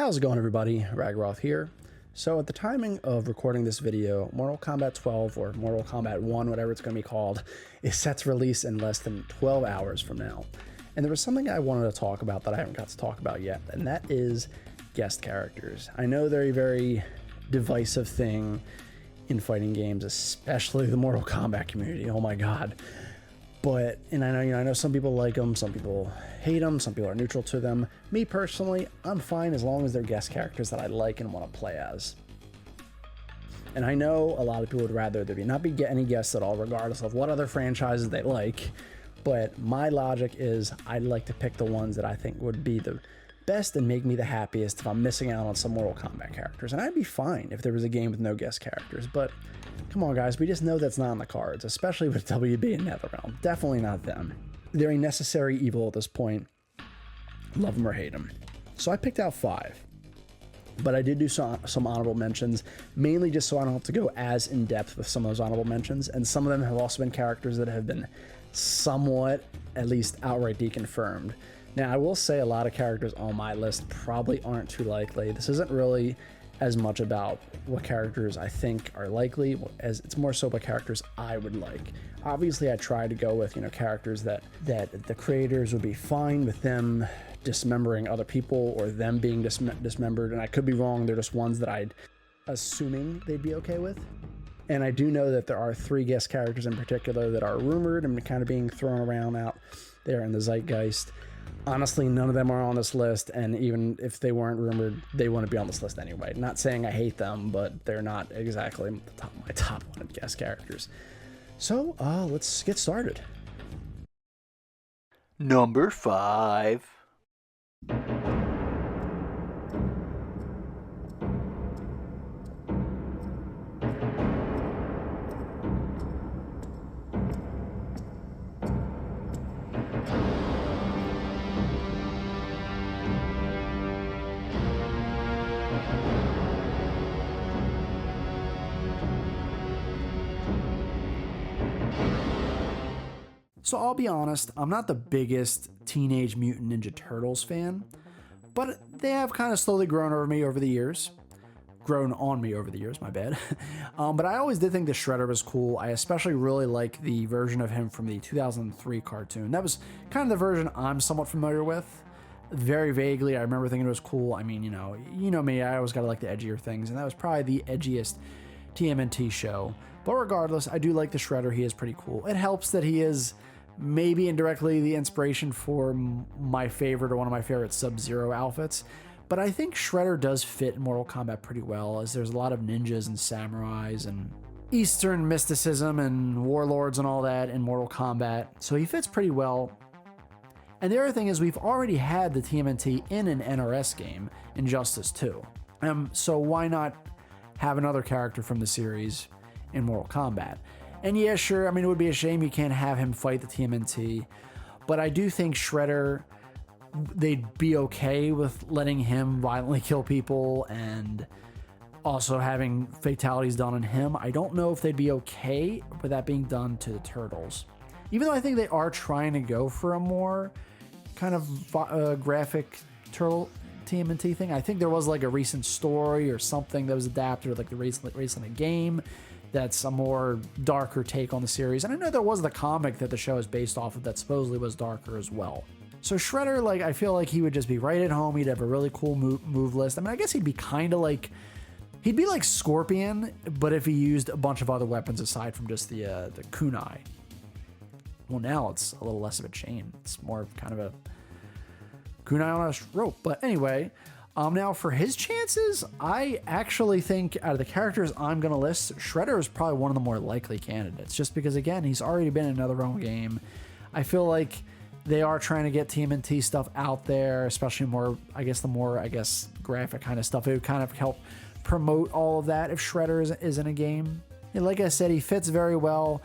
How's it going, everybody? Ragroth here. So at the timing of recording this video, Mortal Kombat 12 or Mortal Kombat 1, whatever it's going to be called, is set to release in less than 12 hours from now. And there was something I wanted to talk about that I haven't got to talk about yet, and that is guest characters. I know they're a very divisive thing in fighting games, especially the Mortal Kombat community. Oh my god. But, and I know some people like them, some people hate them, some people are neutral to them. Me personally, I'm fine as long as they're guest characters that I like and want to play as. And I know a lot of people would rather there not be any guests at all, regardless of what other franchises they like. But my logic is I'd like to pick the ones that I think would be the best and make me the happiest if I'm missing out on some Mortal Kombat characters. And I'd be fine if there was a game with no guest characters, but come on guys, we just know that's not in the cards, especially with WB and NetherRealm. Definitely not them. They're a necessary evil at this point. Love them or hate them. So I picked out 5. But I did do some honorable mentions, mainly just so I don't have to go as in-depth with some of those honorable mentions, and some of them have also been characters that have been somewhat, at least outright deconfirmed. Now, I will say a lot of characters on my list probably aren't too likely. This isn't really as much about what characters I think are likely, as it's more so about characters I would like. Obviously, I try to go with, characters that the creators would be fine with them dismembering other people or them being dismembered, and I could be wrong. They're just ones that I'd assuming they'd be okay with. And I do know that there are 3 guest characters in particular that are rumored and kind of being thrown around out there in the zeitgeist. Honestly, none of them are on this list, and even if they weren't rumored, they wouldn't be on this list anyway. Not saying I hate them, but they're not exactly my top wanted guest characters. So, let's get started. Number 5. So I'll be honest, I'm not the biggest Teenage Mutant Ninja Turtles fan, but they have kind of slowly grown on me over the years, my bad. But I always did think the Shredder was cool. I especially really like the version of him from the 2003 cartoon. That was kind of the version I'm somewhat familiar with. Very vaguely, I remember thinking it was cool. I mean, you know me, I always gotta like the edgier things, and that was probably the edgiest TMNT show. But regardless, I do like the Shredder. He is pretty cool. It helps that he is maybe indirectly the inspiration for my favorite or one of my favorite Sub-Zero outfits. But I think Shredder does fit in Mortal Kombat pretty well, as there's a lot of ninjas and samurais and Eastern mysticism and warlords and all that in Mortal Kombat. So he fits pretty well. And the other thing is we've already had the TMNT in an NRS game, Injustice 2. So why not have another character from the series in Mortal Kombat? And yeah, sure, I mean, it would be a shame you can't have him fight the TMNT, but I do think Shredder, they'd be okay with letting him violently kill people and also having fatalities done on him. I don't know if they'd be okay with that being done to the Turtles. Even though I think they are trying to go for a more kind of graphic Turtle TMNT thing. I think there was like a recent story or something that was adapted, like the recent game, that's a more darker take on the series. And I know there was the comic that the show is based off of that supposedly was darker as well. So Shredder, like, I feel like he would just be right at home. He'd have a really cool move list. I mean, I guess he'd be kind of like, he'd be like Scorpion, but if he used a bunch of other weapons aside from just the kunai. Well, now it's a little less of a chain. It's more of kind of a kunai on a rope. But anyway, now for his chances, I actually think out of the characters I'm going to list, Shredder is probably one of the more likely candidates, just because, again, he's already been in another NetherRealm game. I feel like they are trying to get TMNT stuff out there, especially the more graphic kind of stuff. It would kind of help promote all of that if Shredder is in a game. And like I said, he fits very well.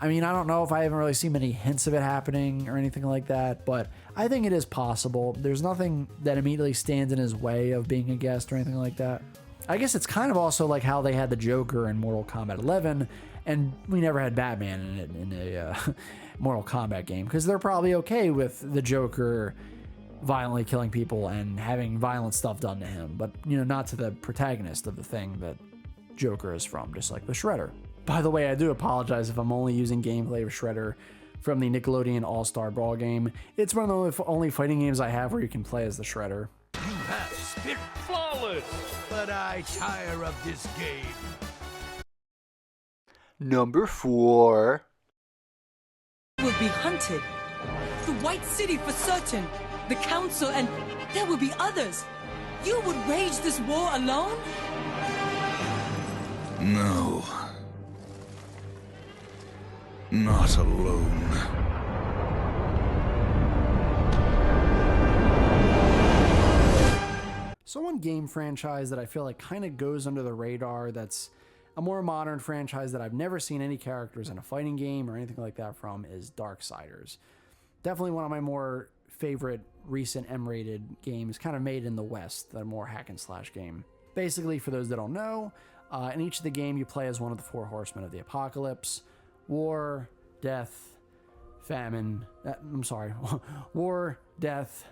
I mean, I don't know if I haven't really seen many hints of it happening or anything like that, but I think it is possible. There's nothing that immediately stands in his way of being a guest or anything like that. I guess it's kind of also like how they had the Joker in Mortal Kombat 11, and we never had Batman in a Mortal Kombat game, because they're probably okay with the Joker violently killing people and having violent stuff done to him, but not to the protagonist of the thing that Joker is from, just like the Shredder. By the way, I do apologize if I'm only using gameplay of Shredder from the Nickelodeon All-Star Brawl game. It's one of the only fighting games I have where you can play as the Shredder. You have spit flawless, but I tire of this game. Number 4. Will be hunted. The White City for certain. The Council, and there will be others. You would wage this war alone? No. Not alone. So one game franchise that I feel like kind of goes under the radar that's a more modern franchise that I've never seen any characters in a fighting game or anything like that from is Darksiders. Definitely one of my more favorite recent M-rated games, kind of made in the West, that more hack and slash game. Basically, for those that don't know, in each of the game you play as one of the 4 horsemen of the apocalypse: war, death, famine, war, death,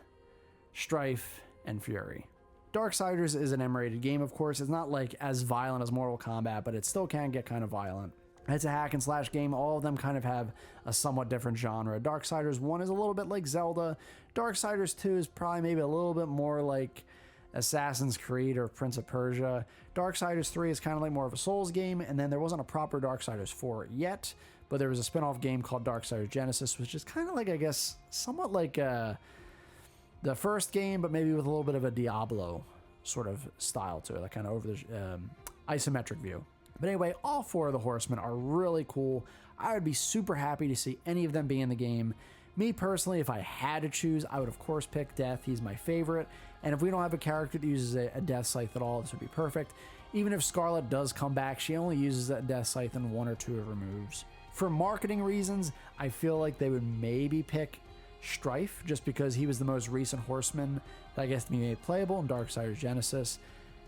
strife, and fury. Darksiders is an M-rated game, of course. It's not like as violent as Mortal Kombat, but it still can get kind of violent. It's a hack and slash game. All of them kind of have a somewhat different genre. Darksiders 1 is a little bit like Zelda. Darksiders 2 is probably maybe a little bit more like Assassin's Creed or Prince of Persia. Darksiders 3 is kind of like more of a Souls game, and then there wasn't a proper Darksiders 4 yet, but there was a spin-off game called Darksiders Genesis, which is kind of like, I guess, somewhat like the first game, but maybe with a little bit of a Diablo sort of style to it, like kind of over the isometric view. But anyway, all 4 of the horsemen are really cool. I would be super happy to see any of them be in the game. Me personally, if I had to choose, I would of course pick Death. He's my favorite. And if we don't have a character that uses a Death Scythe at all, this would be perfect. Even if Scarlet does come back, she only uses that Death Scythe in 1 or 2 of her moves. For marketing reasons, I feel like they would maybe pick Strife, just because he was the most recent horseman that I guess to be made playable in Darksiders Genesis.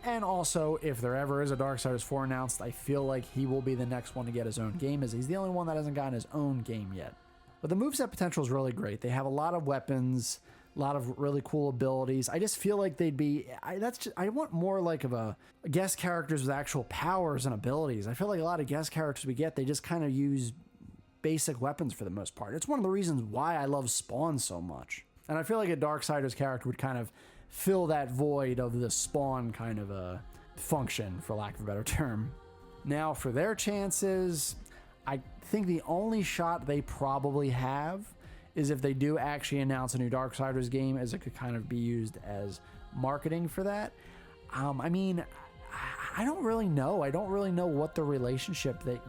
And also, if there ever is a Darksiders 4 announced, I feel like he will be the next one to get his own game, as he's the only one that hasn't gotten his own game yet. But the moveset potential is really great. They have a lot of weapons, a lot of really cool abilities. I just feel like they'd be... I want more like of a guest characters with actual powers and abilities. I feel like a lot of guest characters we get, they just kind of use basic weapons for the most part. It's one of the reasons why I love Spawn so much. And I feel like a Darksiders character would kind of fill that void of the Spawn kind of a function, for lack of a better term. Now, for their chances, I think the only shot they probably have is if they do actually announce a new Darksiders game, as it could kind of be used as marketing for that. I mean, I don't really know. I don't really know what the relationship that,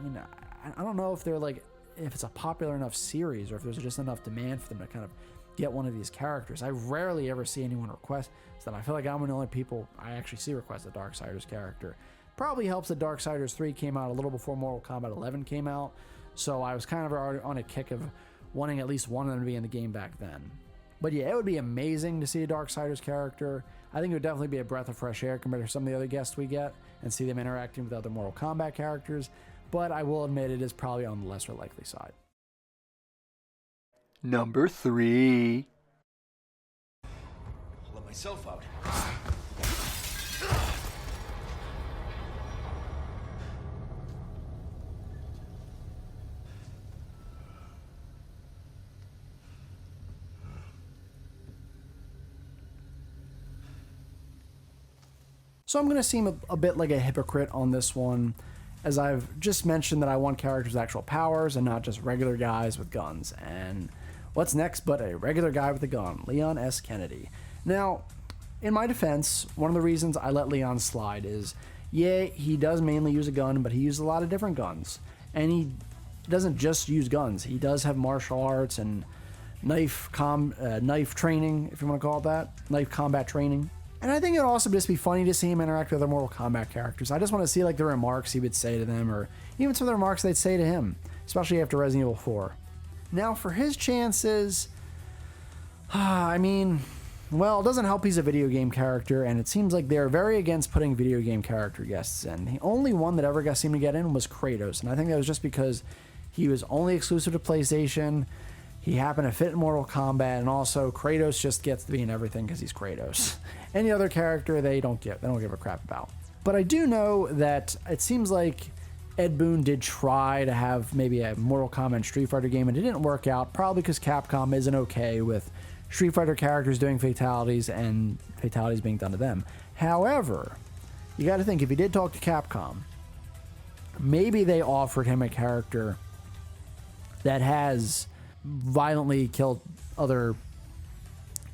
I don't know if they're like, if it's a popular enough series or if there's just enough demand for them to kind of get one of these characters. I rarely ever see anyone request that. I feel like I'm one of the only people I actually see request a Darksiders character. Probably helps that Darksiders 3 came out a little before Mortal Kombat 11 came out, so I was kind of already on a kick of wanting at least one of them to be in the game back then. But yeah, it would be amazing to see a Darksiders character. I think it would definitely be a breath of fresh air compared to some of the other guests we get and see them interacting with other Mortal Kombat characters, but I will admit it is probably on the lesser likely side. Number 3. I'll let myself out. So I'm going to seem a bit like a hypocrite on this one, as I've just mentioned that I want characters with actual powers and not just regular guys with guns. And what's next but a regular guy with a gun, Leon S. Kennedy. Now, in my defense, one of the reasons I let Leon slide is, yeah, he does mainly use a gun, but he uses a lot of different guns. And he doesn't just use guns. He does have martial arts and knife training, if you want to call it that. Knife combat training. And I think it would also just be funny to see him interact with other Mortal Kombat characters. I just want to see like the remarks he would say to them, or even some of the remarks they'd say to him, especially after Resident Evil 4. Now, for his chances, I mean, well, it doesn't help he's a video game character, and it seems like they're very against putting video game character guests in. The only one that ever seemed to get in was Kratos, and I think that was just because he was only exclusive to PlayStation. He happened to fit in Mortal Kombat, and also Kratos just gets to be in everything because he's Kratos. Any other character they don't give a crap about. But I do know that it seems like Ed Boon did try to have maybe a Mortal Kombat and Street Fighter game, and it didn't work out, probably because Capcom isn't okay with Street Fighter characters doing fatalities and fatalities being done to them. However, you got to think, if he did talk to Capcom, maybe they offered him a character that has violently killed other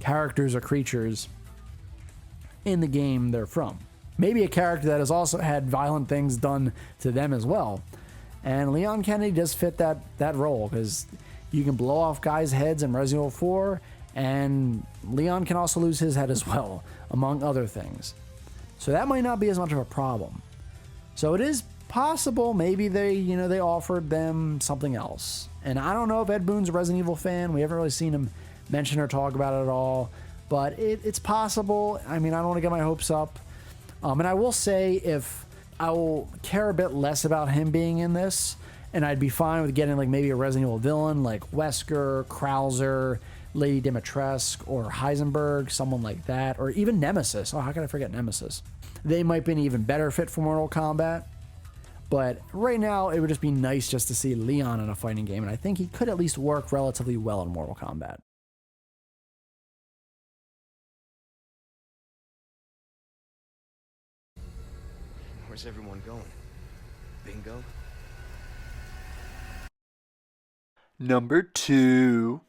characters or creatures in the game they're from. Maybe a character that has also had violent things done to them as well. And Leon Kennedy does fit that role, because you can blow off guys' heads in Resident Evil 4, and Leon can also lose his head as well, among other things. So that might not be as much of a problem. So it is possible maybe they offered them something else. And I don't know if Ed Boon's a Resident Evil fan. We haven't really seen him mention or talk about it at all. But it's possible. I mean, I don't want to get my hopes up. And I will say, if I will care a bit less about him being in this, and I'd be fine with getting like maybe a Resident Evil villain like Wesker, Krauser, Lady Dimitrescu, or Heisenberg, someone like that, or even Nemesis. Oh, how can I forget Nemesis? They might be an even better fit for Mortal Kombat. But right now, it would just be nice just to see Leon in a fighting game, and I think he could at least work relatively well in Mortal Kombat. Where's everyone going? Bingo? Number 2.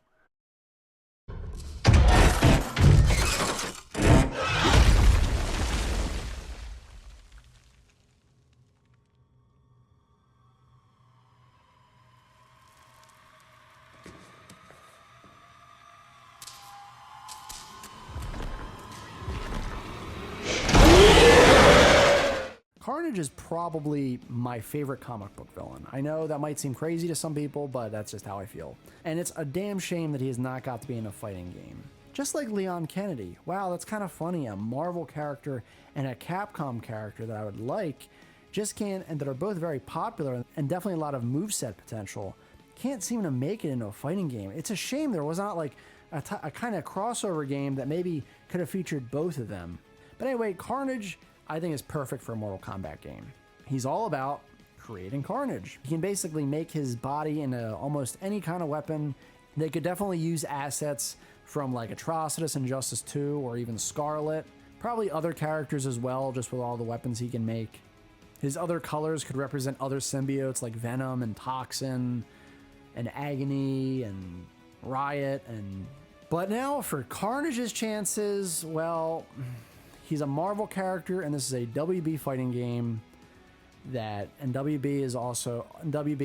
Carnage is probably my favorite comic book villain. I know that might seem crazy to some people, but that's just how I feel. And it's a damn shame that he has not got to be in a fighting game. Just like Leon Kennedy. Wow, that's kind of funny. A Marvel character and a Capcom character that I would like just can't, and that are both very popular and definitely a lot of moveset potential, can't seem to make it into a fighting game. It's a shame there was not like a kind of crossover game that maybe could have featured both of them. But anyway, Carnage, I think, is perfect for a Mortal Kombat game. He's all about creating carnage. He can basically make his body into almost any kind of weapon. They could definitely use assets from like Atrocitus and Injustice 2, or even Scarlet. Probably other characters as well, just with all the weapons he can make. His other colors could represent other symbiotes like Venom and Toxin and Agony and Riot. But now for Carnage's chances, well, he's a Marvel character, and this is a WB fighting game and WB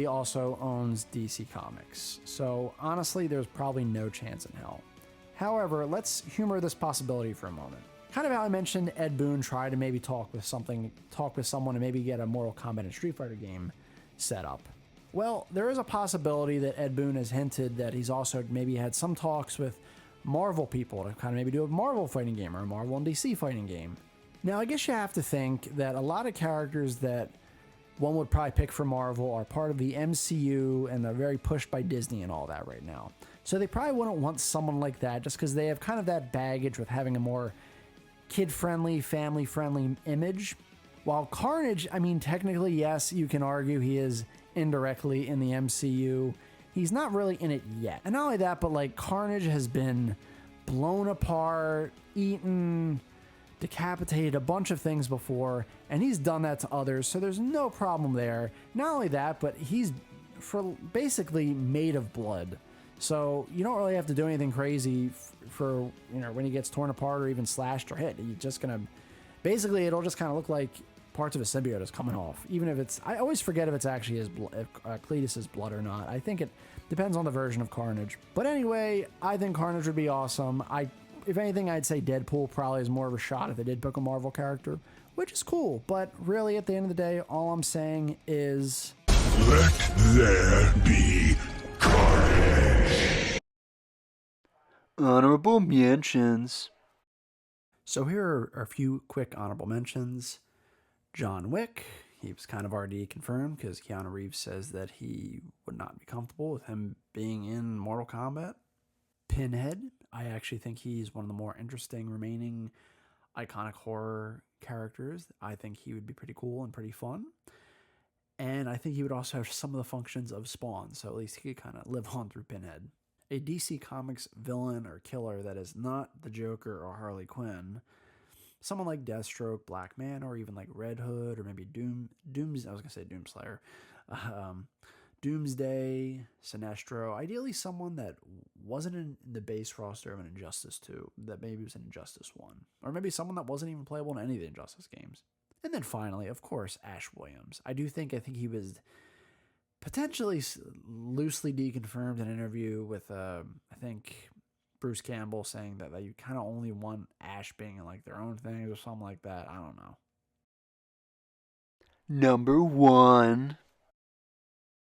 also owns DC Comics. So honestly, there's probably no chance in hell. However, let's humor this possibility for a moment. Kind of how I mentioned Ed Boon tried to maybe talk with someone and maybe get a Mortal Kombat and Street Fighter game set up. Well, there is a possibility that Ed Boon has hinted that he's also maybe had some talks with Marvel people to kind of maybe do a Marvel fighting game or a Marvel and DC fighting game. Now, I guess you have to think that a lot of characters that one would probably pick for Marvel are part of the MCU, and they're very pushed by Disney and all that right now. So they probably wouldn't want someone like that just because they have kind of that baggage with having a more kid-friendly, family-friendly image. While Carnage, I mean, technically, yes, you can argue he is indirectly in the MCU. He's not really in it yet. And not only that, but like Carnage has been blown apart, eaten, decapitated, a bunch of things before, and he's done that to others, so there's no problem there. Not only that, but he's basically made of blood. So you don't really have to do anything crazy for when he gets torn apart or even slashed or hit. You're just gonna basically, it'll just kind of look like parts of a symbiote is coming off. Even if it's, I always forget if it's actually his if Cletus's blood or not. I think it depends on the version of Carnage. But anyway, I think Carnage would be awesome. If anything, I'd say Deadpool probably is more of a shot if they did pick a Marvel character, which is cool. But really, at the end of the day, all I'm saying is, let there be carnage. Honorable mentions. So here are a few quick honorable mentions. John Wick. He was kind of already confirmed because Keanu Reeves says that he would not be comfortable with him being in Mortal Kombat. Pinhead, I actually think he's one of the more interesting remaining iconic horror characters. I think he would be pretty cool and pretty fun. And I think he would also have some of the functions of Spawn, so at least he could kind of live on through Pinhead. A DC Comics villain or killer that is not the Joker or Harley Quinn, someone like Deathstroke, Black Man, or even like Red Hood, or maybe Doomslayer, Doomsday, Sinestro. Ideally, someone that wasn't in the base roster of an Injustice 2, that maybe was in Injustice 1, or maybe someone that wasn't even playable in any of the Injustice games. And then finally, of course, Ash Williams. I think he was potentially loosely deconfirmed in an interview with, I think, Bruce Campbell, saying that you kind of only want Ash being in like their own things or something like that. I don't know. Number 1.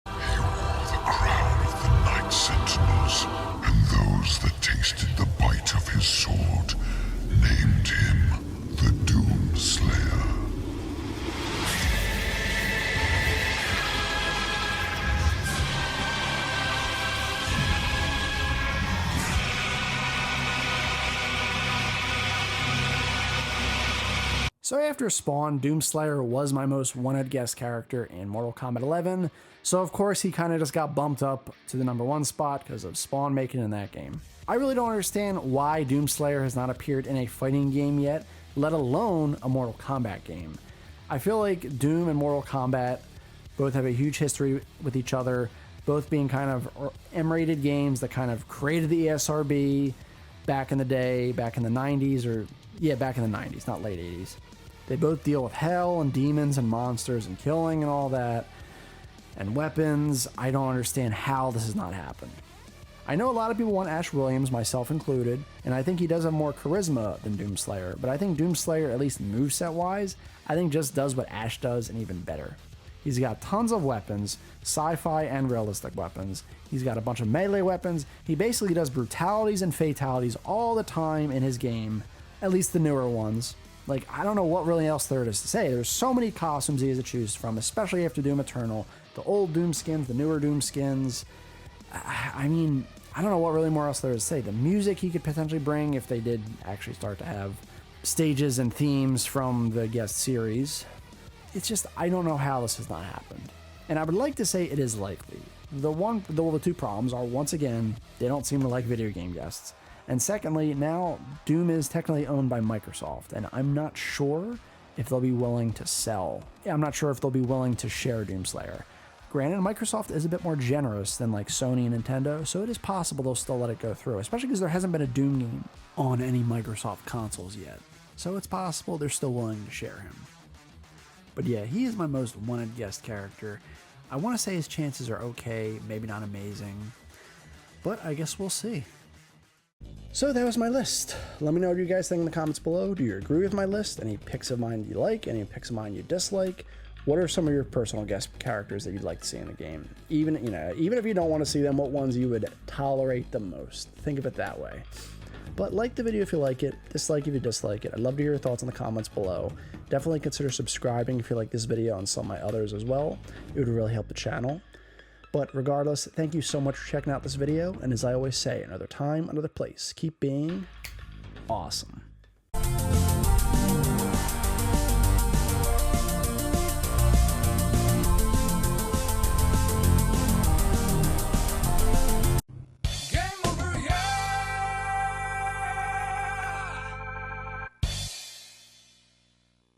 He wore the crown of the Night Sentinels, and those that tasted the bite of his sword named him the Doom Slayer. So after Spawn, Doomslayer was my most wanted guest character in Mortal Kombat 11, so of course he kind of just got bumped up to the number 1 spot because of Spawn making it in that game. I really don't understand why Doomslayer has not appeared in a fighting game yet, let alone a Mortal Kombat game. I feel like Doom and Mortal Kombat both have a huge history with each other, both being kind of M-rated games that kind of created the ESRB back in the day, back in the 90s, back in the 90s, not late 80s. They both deal with hell and demons and monsters and killing and all that, and weapons. I don't understand how this has not happened. I know a lot of people want Ash Williams, myself included, and I think he does have more charisma than Doomslayer, but I think Doomslayer, at least moveset-wise, I think just does what Ash does and even better. He's got tons of weapons, sci-fi and realistic weapons. He's got a bunch of melee weapons. He basically does brutalities and fatalities all the time in his game, at least the newer ones. Like, I don't know what really else there is to say. There's so many costumes he has to choose from, especially after Doom Eternal. The old Doom skins, the newer Doom skins. I mean, I don't know what really more else there is to say. The music he could potentially bring if they did actually start to have stages and themes from the guest series. It's just, I don't know how this has not happened. And I would like to say it is likely. The two problems are, once again, they don't seem to like video game guests. And secondly, now Doom is technically owned by Microsoft, and I'm not sure if they'll be willing to sell. I'm not sure if they'll be willing to share Doomslayer. Granted, Microsoft is a bit more generous than like Sony and Nintendo, so it is possible they'll still let it go through, especially because there hasn't been a Doom game on any Microsoft consoles yet. So it's possible they're still willing to share him. But yeah, he is my most wanted guest character. I want to say his chances are okay, maybe not amazing, but I guess we'll see. So that was my list. Let me know what you guys think in the comments below. Do you agree with my list? Any picks of mine you like? Any picks of mine you dislike? What are some of your personal guest characters that you'd like to see in the game? Even if you don't want to see them, what ones you would tolerate the most? Think of it that way. But like the video if you like it, dislike if you dislike it. I'd love to hear your thoughts in the comments below. Definitely consider subscribing if you like this video and some of my others as well. It would really help the channel. But regardless, thank you so much for checking out this video, and as I always say, another time, another place, keep being awesome.